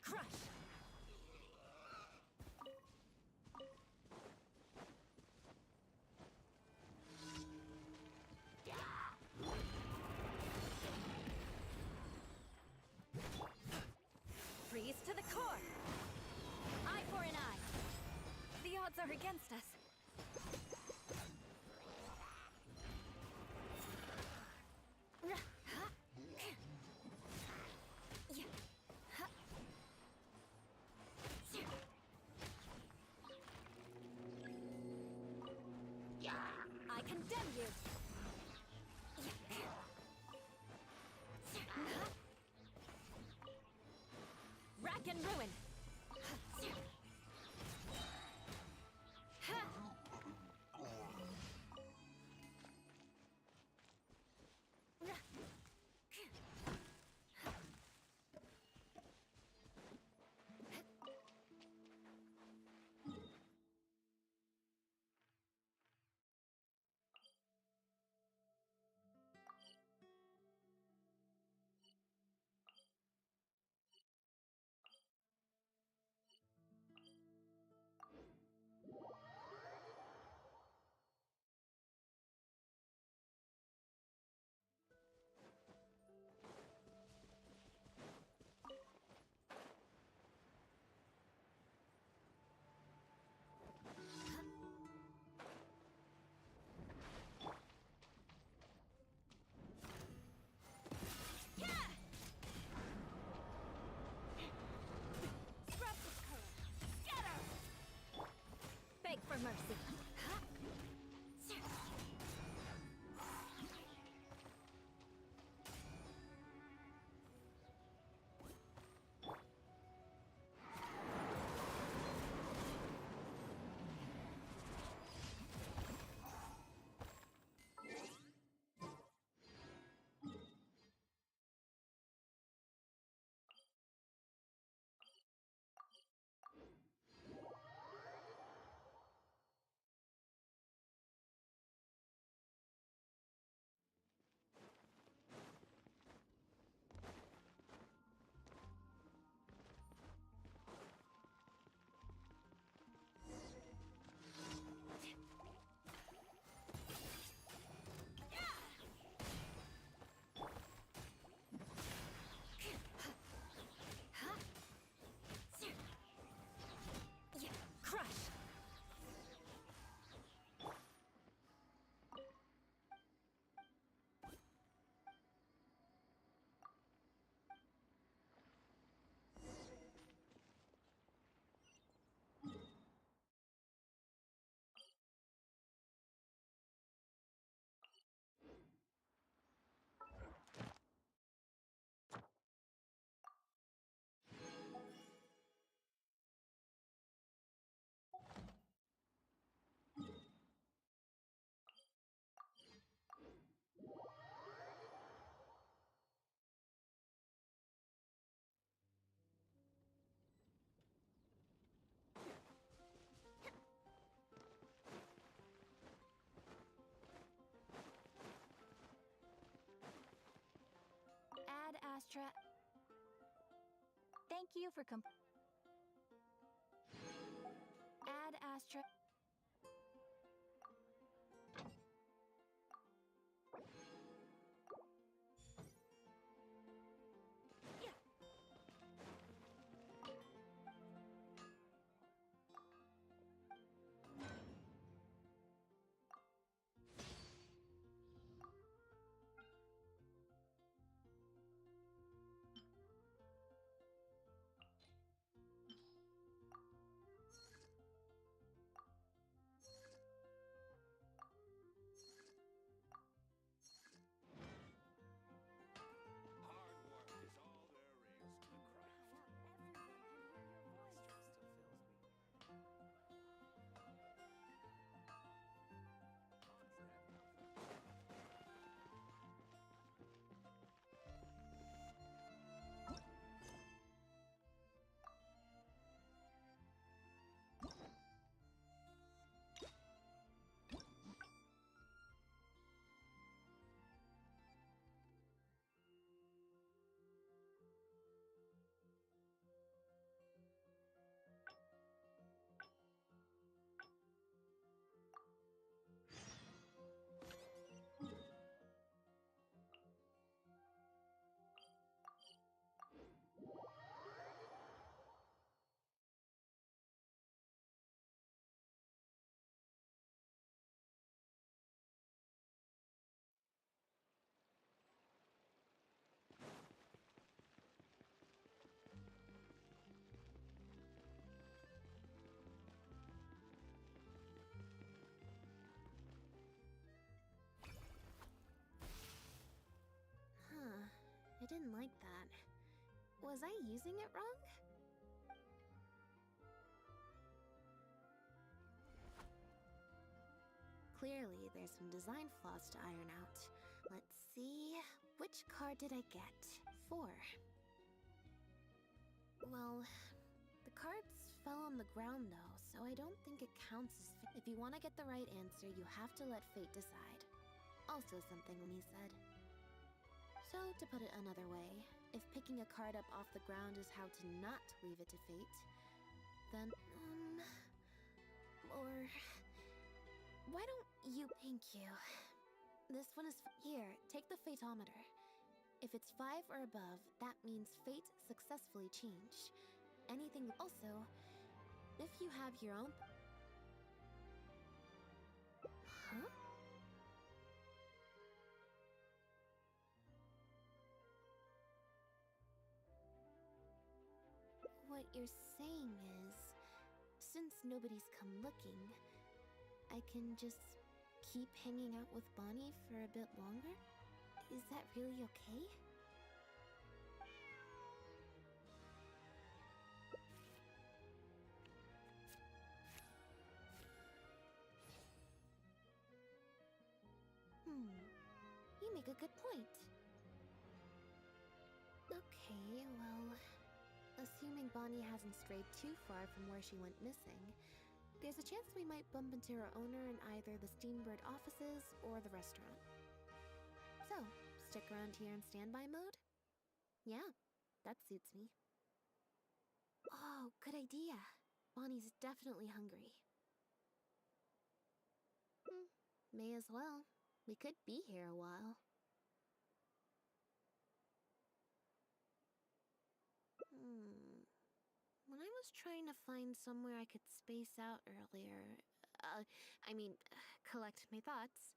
Crush! Freeze to the core! Eye for an eye! The odds are against us. I condemn you! Rack and ruin! Beg for mercy. Astra. Thank you for Add Astra. didn't like that. Was I using it wrong? Clearly, there's some design flaws to iron out. Let's see, which card did I get? 4. Well, the cards fell on the ground though, so I don't think it counts as if you want to get the right answer, you have to let fate decide. Also something Lee said. So, to put it another way, if picking a card up off the ground is how to not leave it to fate, then, or... why don't you... Thank you. This one is... Here, take the Fatometer. If it's 5 or above, that means fate successfully changed. Anything... Also, if you have your own... Huh? What you're saying is, since nobody's come looking, I can just keep hanging out with Bonnie for a bit longer? Is that really okay? You make a good point. Okay, well, assuming Bonnie hasn't strayed too far from where she went missing, there's a chance we might bump into her owner in either the Steambird offices or the restaurant. So, stick around here in standby mode? Yeah, that suits me. Oh, good idea. Bonnie's definitely hungry. May as well. We could be here a while. When I was trying to find somewhere I could space out earlier, collect my thoughts,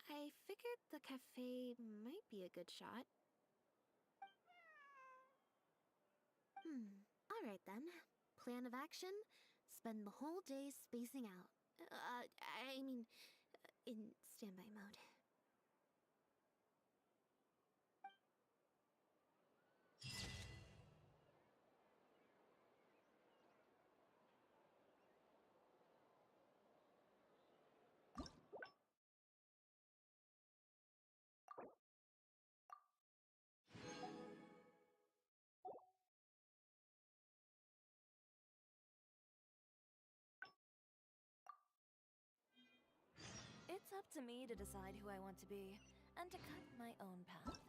I figured the cafe might be a good shot. Alright then. Plan of action, spend the whole day spacing out. In standby mode. It's up to me to decide who I want to be, and to cut my own path.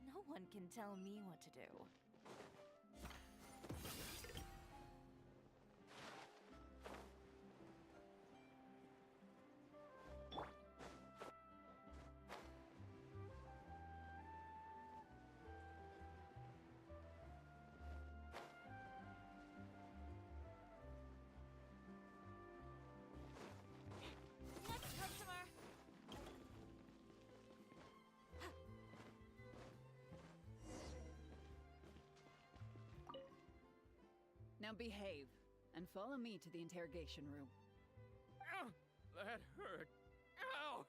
No one can tell me what to do. Next customer! Now behave, and follow me to the interrogation room. Ow! That hurt. Ow!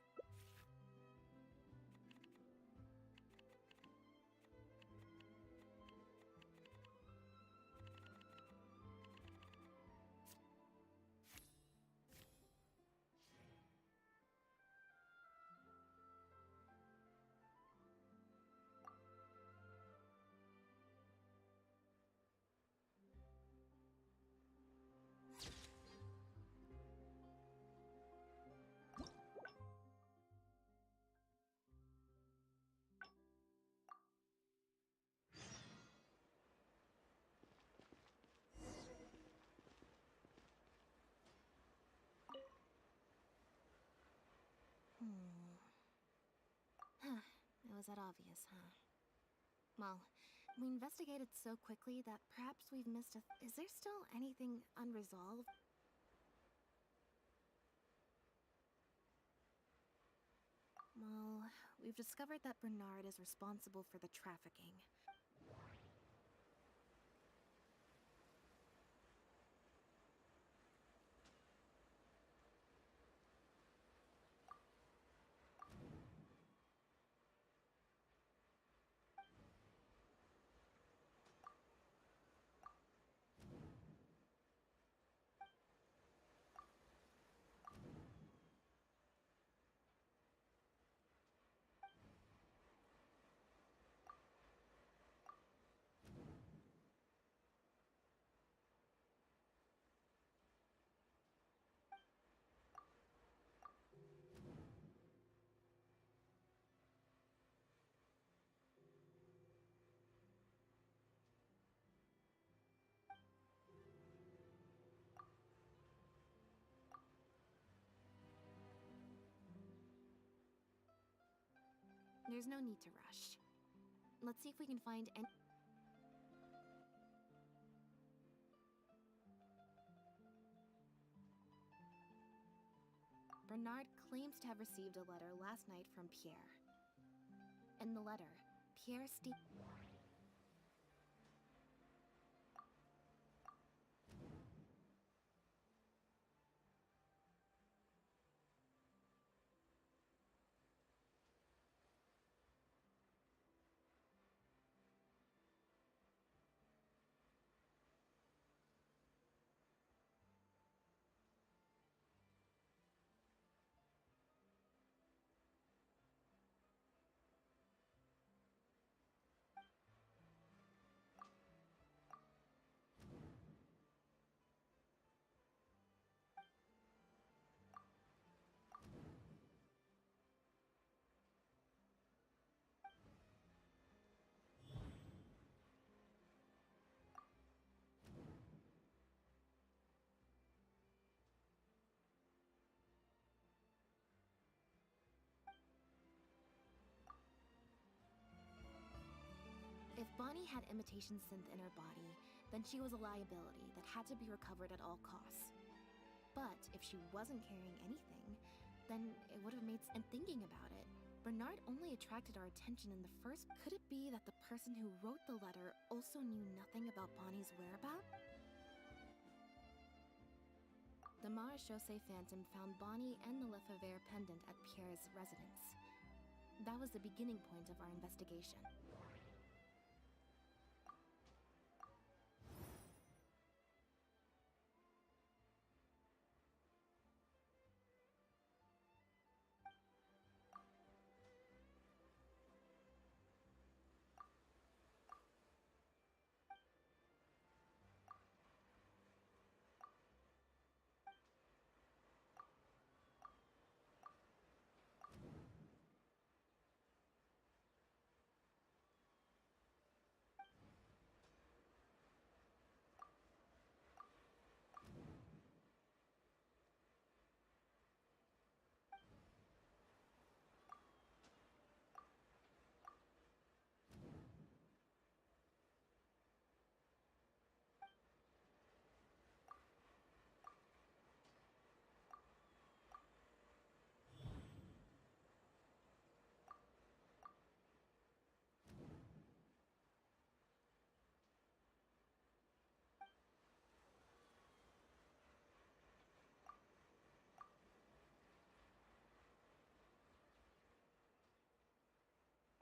It was that obvious, huh? Well, we investigated so quickly that perhaps we've missed a... Is there still anything unresolved? Well, we've discovered that Bernard is responsible for the trafficking. There's no need to rush. Let's see if we can find any... Bernard claims to have received a letter last night from Pierre. In the letter, Pierre If Bonnie had imitation synth in her body, then she was a liability that had to be recovered at all costs. But if she wasn't carrying anything, then it would have made sense. And thinking about it, Bernard only attracted our attention in the first... Could it be that the person who wrote the letter also knew nothing about Bonnie's whereabouts? The Marechaussee Phantom found Bonnie and the Lefebvre pendant at Pierre's residence. That was the beginning point of our investigation.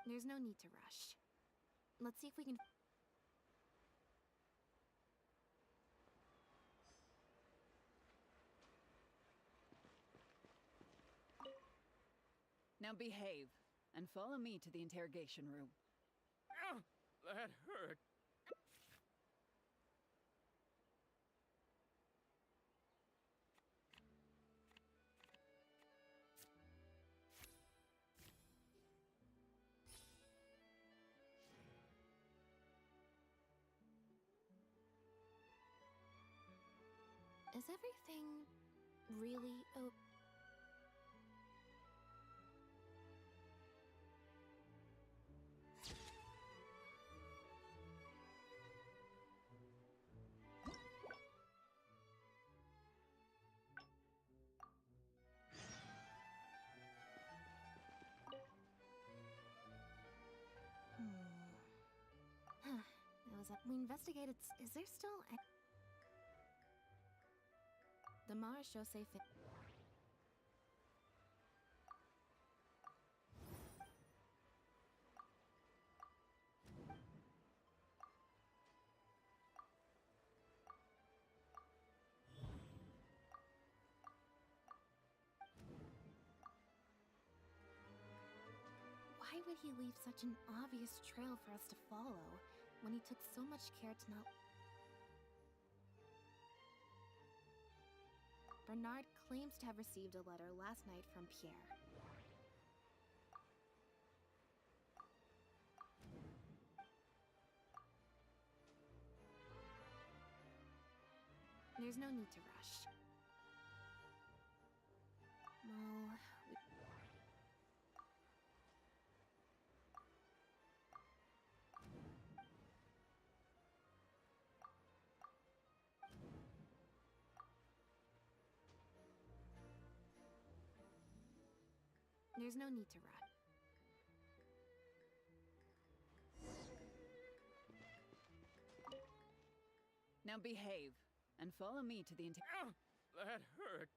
There's no need to rush. Let's see if we can... Now behave, and follow me to the interrogation room. Ow! That hurt. Is everything really okay? was that we investigated. Is there still a... The Marechaussee fit. Why would he leave such an obvious trail for us to follow when he took so much care to not... Bernard claims to have received a letter last night from Pierre. There's no need to rush. Well, there's no need to rush. Now behave, and follow me to the Ow! That hurt.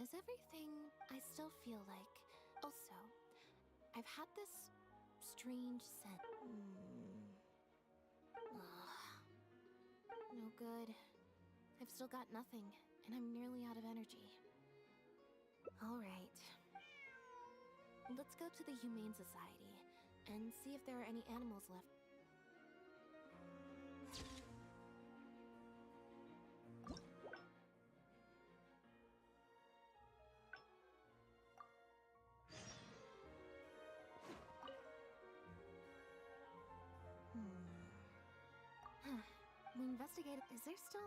Is everything I still feel like... Also, I've had this strange sense... No good. I've still got nothing, and I'm nearly out of energy. Alright. Let's go to the Humane Society, and see if there are any animals left. We investigated... Is there still...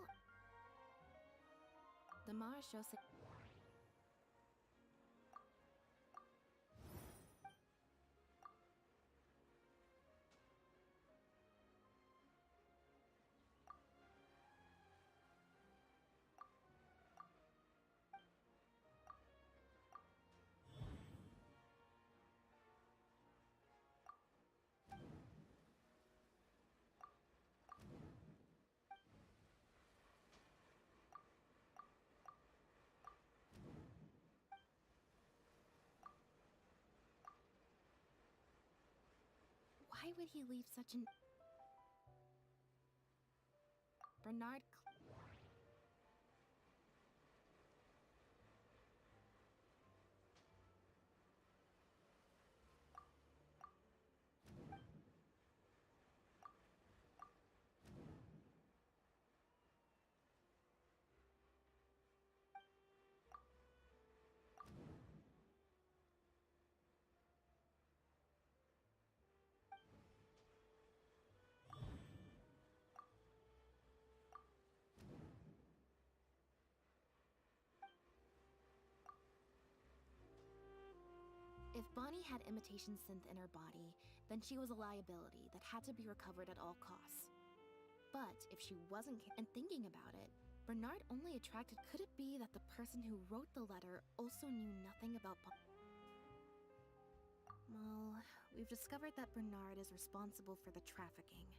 The Marechaussee... Why would he leave such an... Bernard... If Bonnie had imitation synth in her body, then she was a liability that had to be recovered at all costs. But if she wasn't and thinking about it, Bernard only attracted... Could it be that the person who wrote the letter also knew nothing about Well, we've discovered that Bernard is responsible for the trafficking.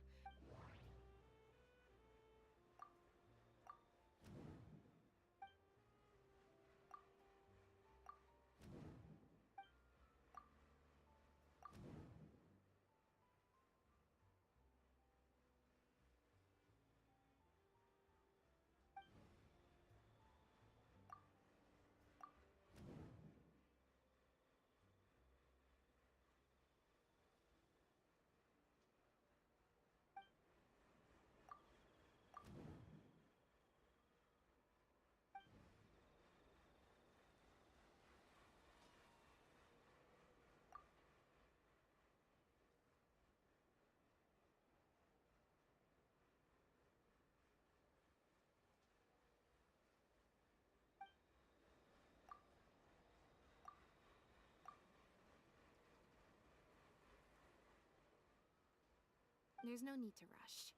There's no need to rush.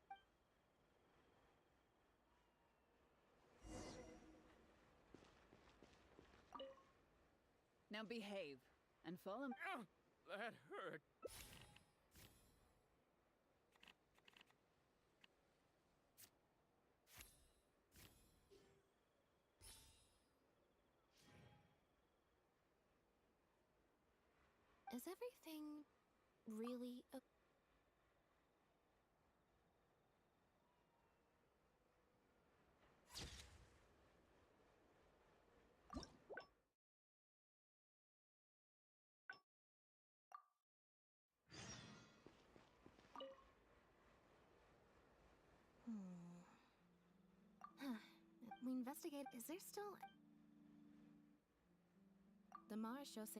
Now behave and follow me. Ow! That hurt. Is everything really a... We investigate. Is there still... The Mara show say...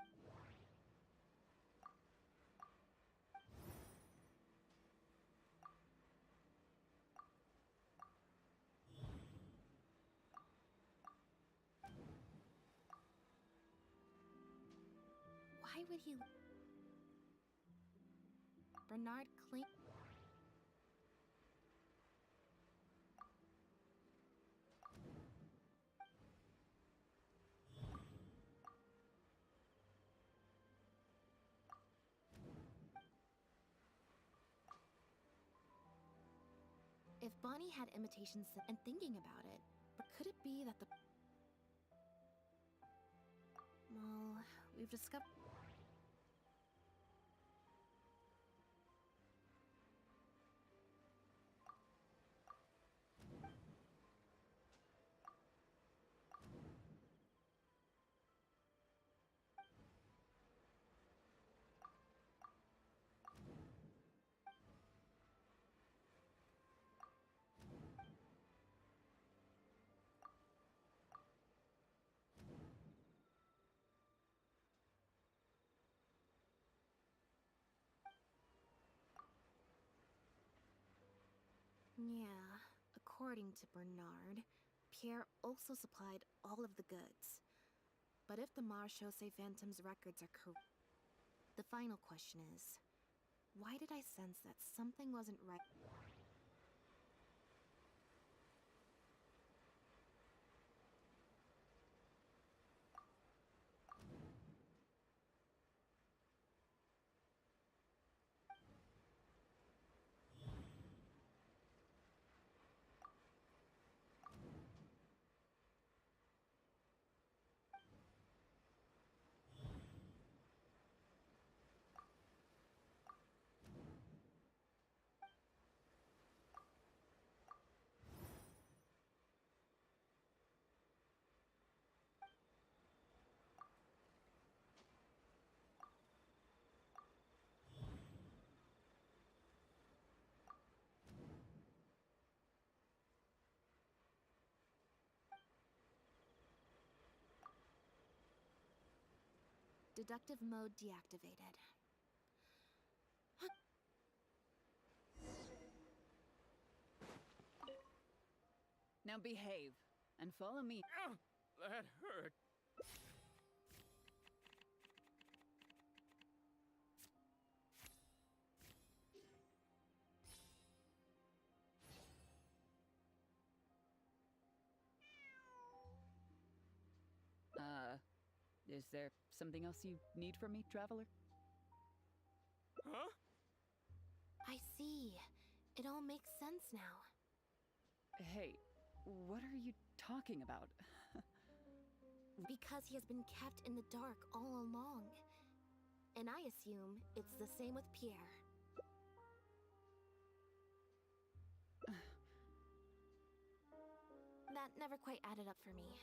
Why would he... Bernard clean... If Bonnie had imitations and thinking about it, but could it be that the... Well, we've discovered... Yeah, according to Bernard, Pierre also supplied all of the goods. But if the Marchose Phantom's records are correct, the final question is, why did I sense that something wasn't right? Deductive mode deactivated. Now behave and follow me. Ow! That hurt. Is there something else you need from me, traveler? Huh? I see. It all makes sense now. Hey, what are you talking about? Because he has been kept in the dark all along. And I assume it's the same with Pierre. That never quite added up for me.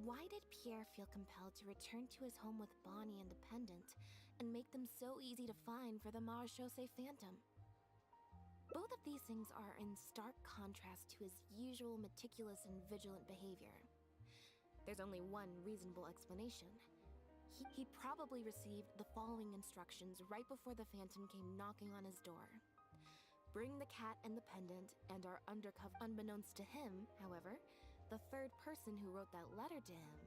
Why did Pierre feel compelled to return to his home with Bonnie and Dependent and make them so easy to find for the Marchose Phantom? Both of these things are in stark contrast to his usual meticulous and vigilant behavior. There's only one reasonable explanation. He probably received the following instructions right before the Phantom came knocking on his door. Bring the cat and the pendant and our undercover. Unbeknownst to him, however, the third person who wrote that letter to him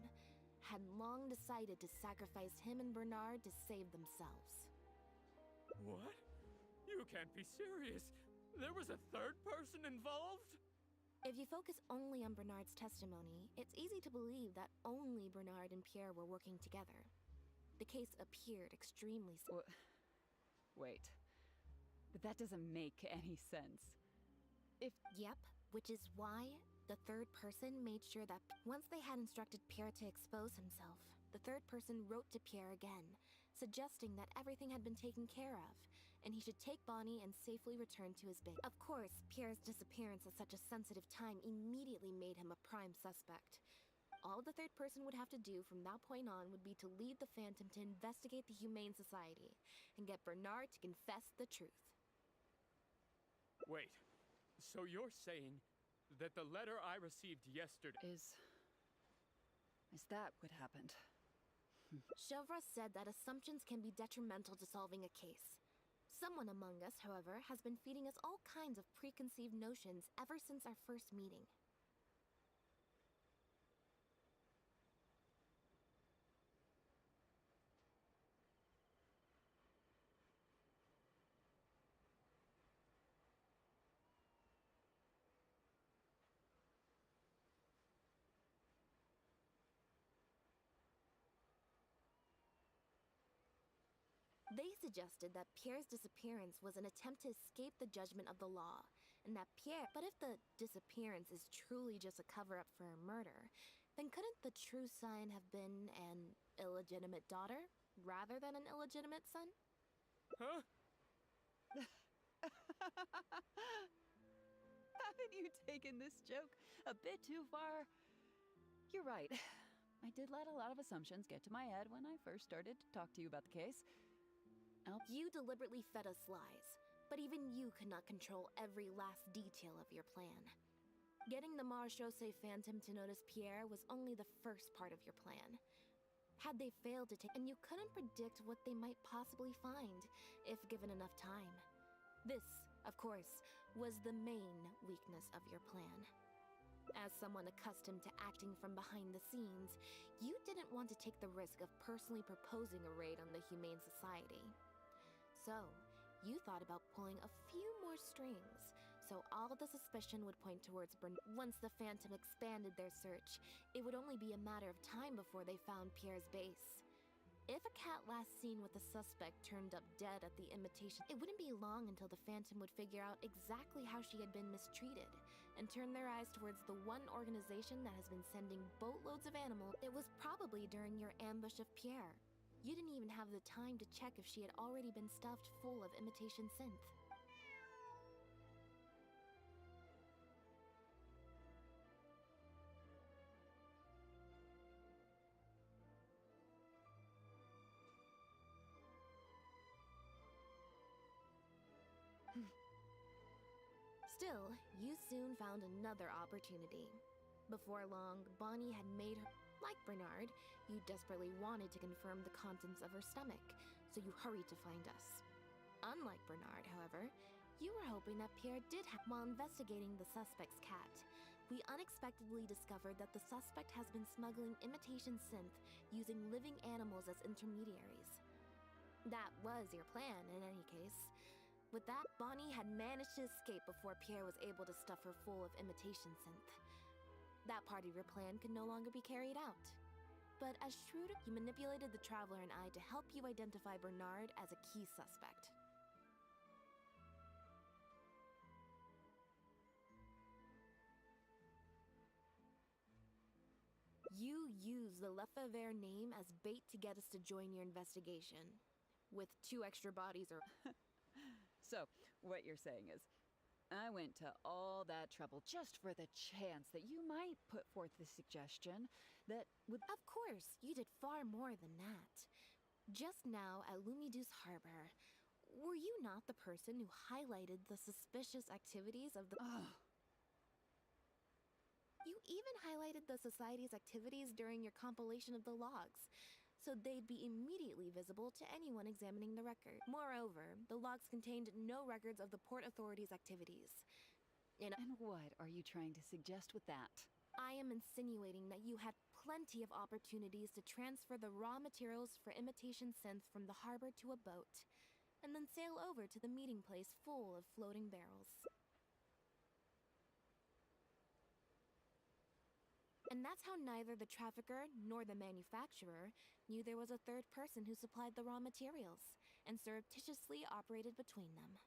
had long decided to sacrifice him and Bernard to save themselves. What? You can't be serious. There was a third person involved? If you focus only on Bernard's testimony, it's easy to believe that only Bernard and Pierre were working together. The case appeared extremely Wait. But that doesn't make any sense. Yep, which is why the third person made sure that once they had instructed Pierre to expose himself, the third person wrote to Pierre again, suggesting that everything had been taken care of, and he should take Bonnie and safely return to his base. Of course, Pierre's disappearance at such a sensitive time immediately made him a prime suspect. All the third person would have to do from that point on would be to lead the Phantom to investigate the Humane Society and get Bernard to confess the truth. Wait, so you're saying that the letter I received yesterday... Is that what happened? Chevra said that assumptions can be detrimental to solving a case. Someone among us, however, has been feeding us all kinds of preconceived notions ever since our first meeting. They suggested that Pierre's disappearance was an attempt to escape the judgment of the law, and that But if the disappearance is truly just a cover-up for a murder, then couldn't the true sign have been an illegitimate daughter, rather than an illegitimate son? Huh? Haven't you taken this joke a bit too far? You're right. I did let a lot of assumptions get to my head when I first started to talk to you about the case. You deliberately fed us lies, but even you could not control every last detail of your plan. Getting the Marechaussee Phantom to notice Pierre was only the first part of your plan. Had they failed to take, and you couldn't predict what they might possibly find, if given enough time. This, of course, was the main weakness of your plan. As someone accustomed to acting from behind the scenes, you didn't want to take the risk of personally proposing a raid on the Humane Society. So, you thought about pulling a few more strings, so all the suspicion would point towards Once the Phantom expanded their search, it would only be a matter of time before they found Pierre's base. If a cat last seen with the suspect turned up dead at the imitation, it wouldn't be long until the Phantom would figure out exactly how she had been mistreated, and turn their eyes towards the one organization that has been sending boatloads of animals. It was probably during your ambush of Pierre. You didn't even have the time to check if she had already been stuffed full of imitation synth. Still, you soon found another opportunity. Before long, Bonnie had made her... Like Bernard, you desperately wanted to confirm the contents of her stomach, so you hurried to find us. Unlike Bernard, however, you were hoping that Pierre did have... While investigating the suspect's cat, we unexpectedly discovered that the suspect has been smuggling imitation synth using living animals as intermediaries. That was your plan, in any case. With that, Bonnie had managed to escape before Pierre was able to stuff her full of imitation synth. That part of your plan could no longer be carried out. But as shrewd, you manipulated the Traveler and I to help you identify Bernard as a key suspect. You used the Lefebvre name as bait to get us to join your investigation. With 2 extra bodies or... So, what you're saying is, I went to all that trouble just for the chance that you might put forth the suggestion that would... Of course, you did far more than that. Just now at Lumidu's harbor, were you not the person who highlighted the suspicious activities of the... You even highlighted the Society's activities during your compilation of the logs, so they'd be immediately visible to anyone examining the record. Moreover, the logs contained no records of the Port Authority's activities. And what are you trying to suggest with that? I am insinuating that you had plenty of opportunities to transfer the raw materials for imitation synth from the harbor to a boat, and then sail over to the meeting place full of floating barrels. And that's how neither the trafficker nor the manufacturer knew there was a third person who supplied the raw materials and surreptitiously operated between them.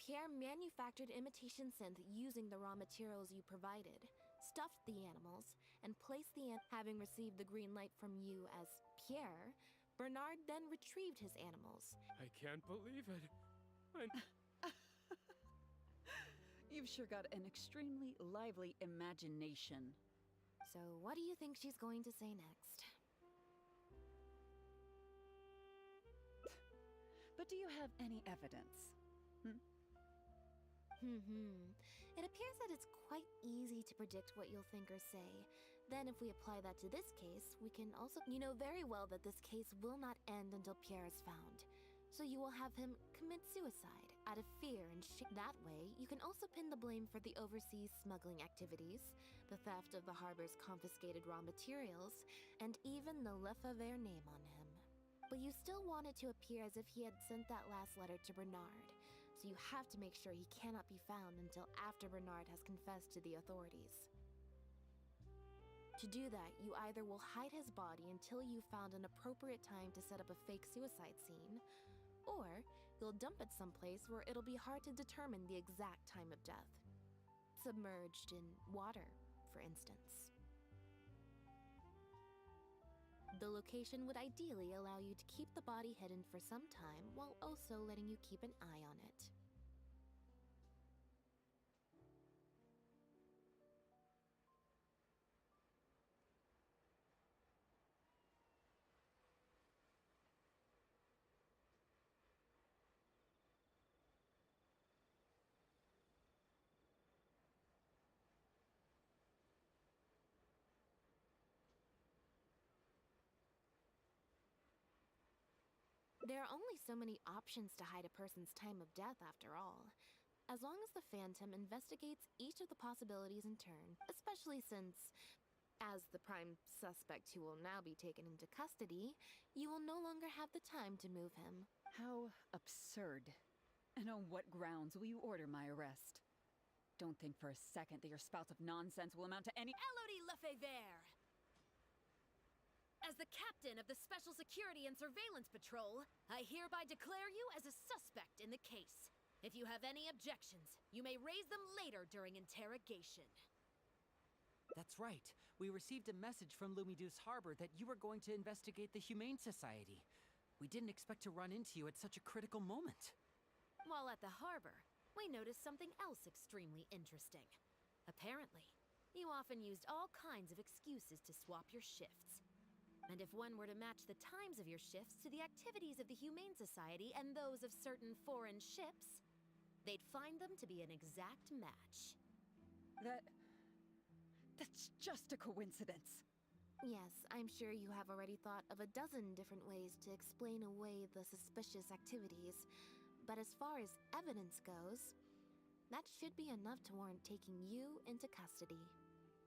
Pierre manufactured imitation synth using the raw materials you provided, stuffed the animals, and placed having received the green light from you as Pierre, Bernard then retrieved his animals. I can't believe it. You've sure got an extremely lively imagination. So what do you think she's going to say next? But do you have any evidence? It appears that it's quite easy to predict what you'll think or say. Then if we apply that to this case, we can also... You know very well that this case will not end until Pierre is found. So you will have him commit suicide out of fear and That way, you can also pin the blame for the overseas smuggling activities, the theft of the harbor's confiscated raw materials, and even the Lefebvre name on him. But you still want it to appear as if he had sent that last letter to Bernard. So you have to make sure he cannot be found until after Bernard has confessed to the authorities. To do that, you either will hide his body until you've found an appropriate time to set up a fake suicide scene, or you'll dump it someplace where it'll be hard to determine the exact time of death. Submerged in water, for instance. The location would ideally allow you to keep the body hidden for some time while also letting you keep an eye on it. There are only so many options to hide a person's time of death, after all. As long as the Phantom investigates each of the possibilities in turn, especially since, as the prime suspect who will now be taken into custody, you will no longer have the time to move him. How absurd. And on what grounds will you order my arrest? Don't think for a second that your spouts of nonsense will amount to any— Elodie Lefebvre! As the captain of the Special Security and Surveillance Patrol, I hereby declare you as a suspect in the case. If you have any objections, you may raise them later during interrogation. That's right. We received a message from Lumiduce Harbor that you were going to investigate the Humane Society. We didn't expect to run into you at such a critical moment. While at the harbor, we noticed something else extremely interesting. Apparently, you often used all kinds of excuses to swap your shifts. And if one were to match the times of your shifts to the activities of the Humane Society and those of certain foreign ships, they'd find them to be an exact match. That's just a coincidence. Yes, I'm sure you have already thought of a dozen different ways to explain away the suspicious activities, but as far as evidence goes, that should be enough to warrant taking you into custody.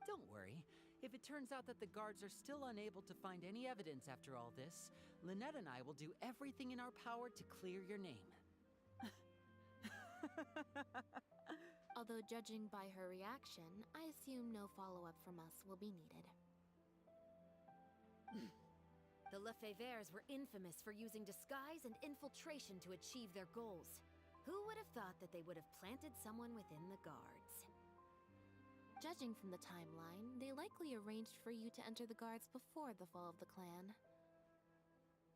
Don't worry. If it turns out that the guards are still unable to find any evidence after all this, Lynette and I will do everything in our power to clear your name. Although judging by her reaction, I assume no follow-up from us will be needed. The Lefebvres were infamous for using disguise and infiltration to achieve their goals. Who would have thought that they would have planted someone within the guards? Judging from the timeline, they likely arranged for you to enter the guards before the fall of the clan.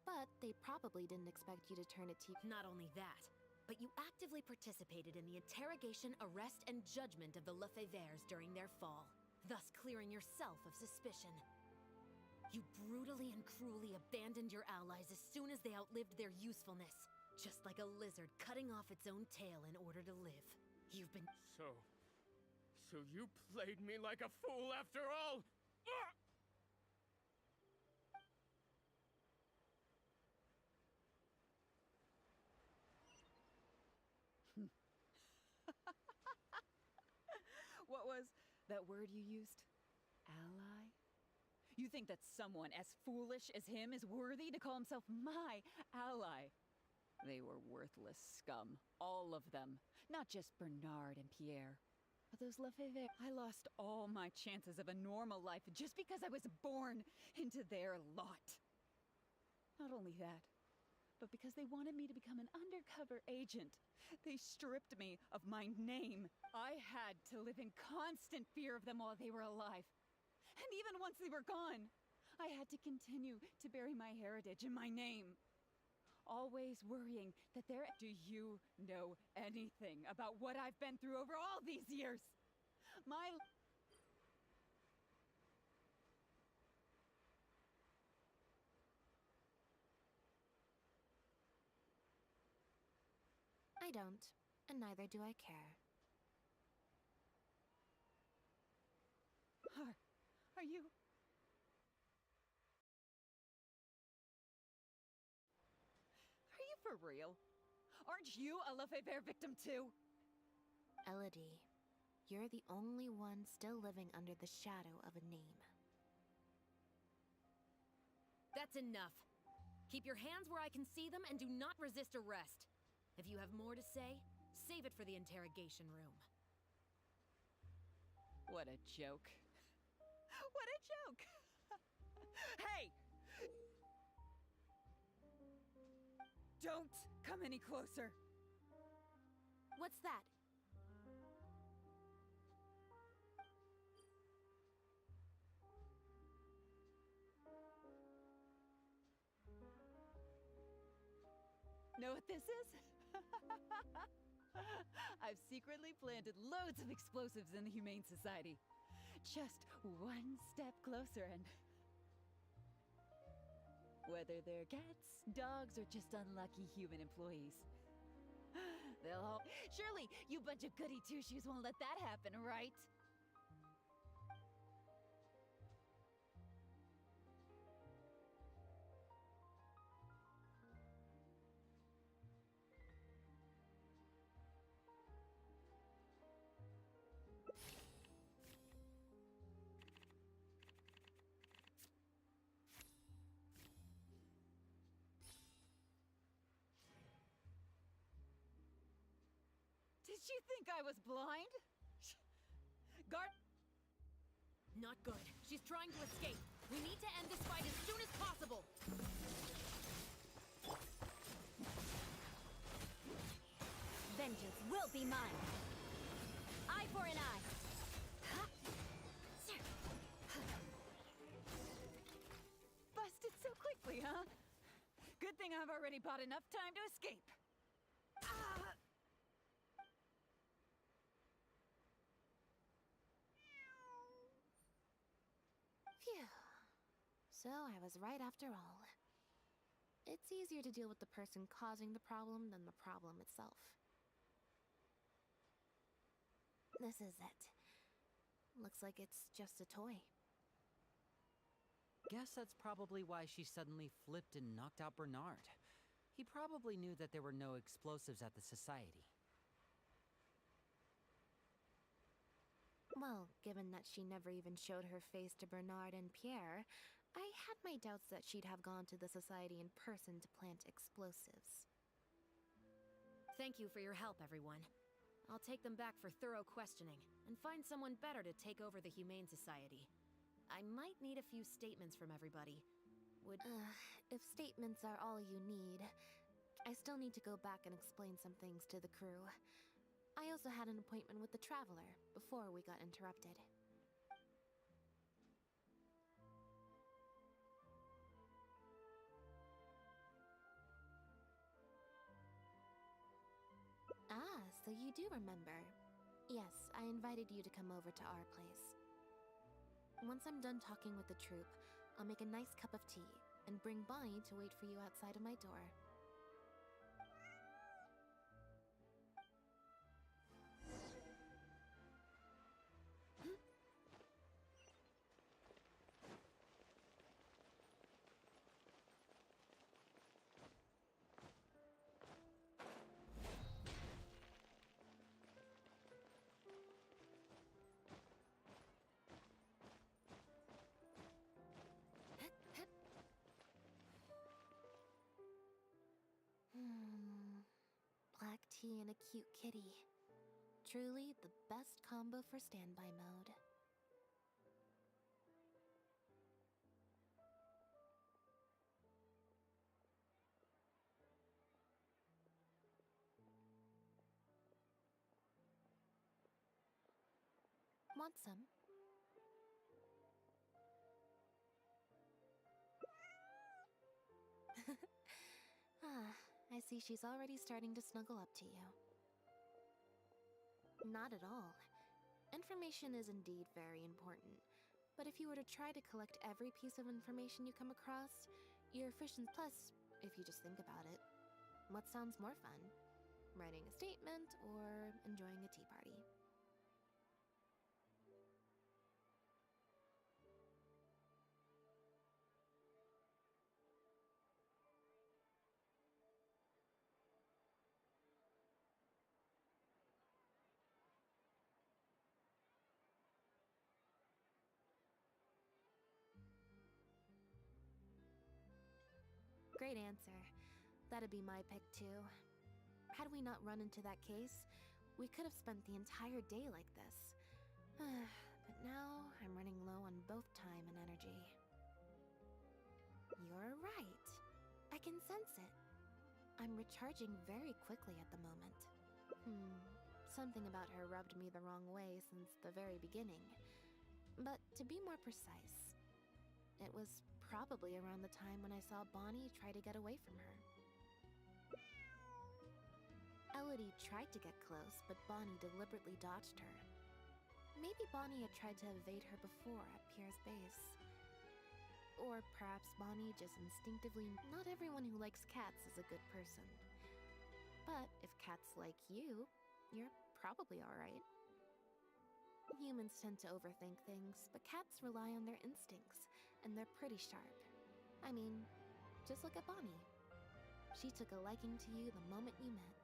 But they probably didn't expect you to turn it to— Not only that, but you actively participated in the interrogation, arrest, and judgment of the Lefebvres during their fall, thus clearing yourself of suspicion. You brutally and cruelly abandoned your allies as soon as they outlived their usefulness, just like a lizard cutting off its own tail in order to live. You've been— So you played me like a fool after all? Ah! What was that word you used? Ally? You think that someone as foolish as him is worthy to call himself my ally? They were worthless scum, all of them. Not just Bernard and Pierre. But those Lefebvre, I lost all my chances of a normal life just because I was born into their lot. Not only that, but because they wanted me to become an undercover agent. They stripped me of my name. I had to live in constant fear of them while they were alive. And even once they were gone, I had to continue to bury my heritage and my name. Always worrying that they're... Do you know anything about what I've been through over all these years? I don't, and neither do I care. Are you... Are you for real? Aren't you a Lefebvre victim too? Elodie, you're the only one still living under the shadow of a name. That's enough. Keep your hands where I can see them and do not resist arrest. If you have more to say, save it for the interrogation room. What a joke. What a joke! Hey! Don't come any closer! What's that? Know what this is? I've secretly planted loads of explosives in the Humane Society. Just one step closer and... Whether they're cats, dogs, or just unlucky human employees. They'll all... Surely, you bunch of goody two-shoes won't let that happen, right? Did you think I was blind? Guard... Not good. She's trying to escape. We need to end this fight as soon as possible. Vengeance will be mine. Eye for an eye. Busted so quickly, huh? Good thing I've already bought enough time to escape. Phew. So I was right after all. It's easier to deal with the person causing the problem than the problem itself. This is it. Looks like it's just a toy. Guess that's probably why she suddenly flipped and knocked out Bernard. He probably knew that there were no explosives at the society. Well, given that she never even showed her face to Bernard and Pierre, I had my doubts that she'd have gone to the society in person to plant explosives. Thank you for your help, everyone. I'll take them back for thorough questioning and find someone better to take over the Humane Society. I might need a few statements from everybody. If statements are all you need, I still need to go back and explain some things to the crew. I also had an appointment with the Traveler before we got interrupted. Ah, so you do remember. Yes, I invited you to come over to our place. Once I'm done talking with the troupe, I'll make a nice cup of tea and bring Bonnie to wait for you outside of my door. Black tea and a cute kitty. Truly the best combo for standby mode. Want some? I see she's already starting to snuggle up to you. Not at all. Information is indeed very important, but if you were to try to collect every piece of information you come across, your efficiency... Plus, if you just think about it, what sounds more fun? Writing a statement or enjoying a tea party? Great answer. That'd be my pick too. Had we not run into that case, we could have spent the entire day like this. But now, I'm running low on both time and energy. You're right. I can sense it. I'm recharging very quickly at the moment. Something about her rubbed me the wrong way since the very beginning. But to be more precise, it was probably around the time when I saw Bonnie try to get away from her. Elodie tried to get close, but Bonnie deliberately dodged her. Maybe Bonnie had tried to evade her before at Pierre's base. Or perhaps Bonnie just instinctively... Not everyone who likes cats is a good person. But if cats like you, you're probably alright. Humans tend to overthink things, but cats rely on their instincts, and they're pretty sharp. I mean, just look at Bonnie. She took a liking to you the moment you met.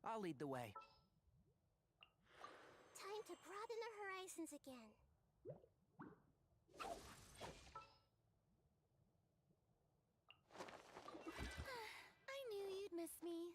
I'll lead the way. Time to broaden the horizons again. I knew you'd miss me.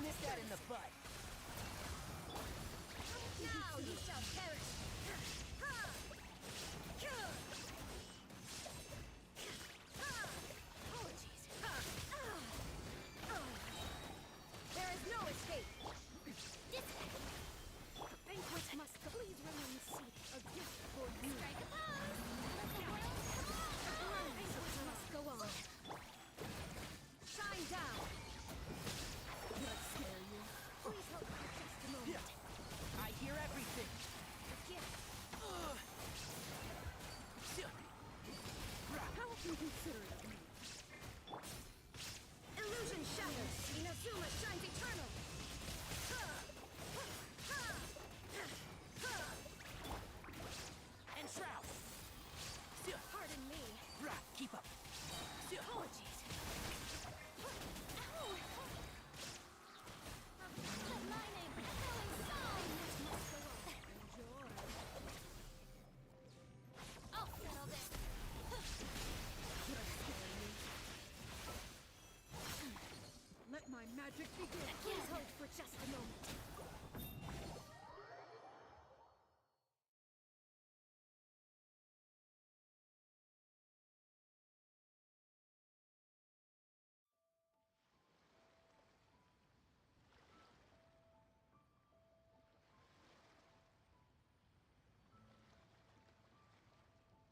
Nip that in the butt. Now you shall perish!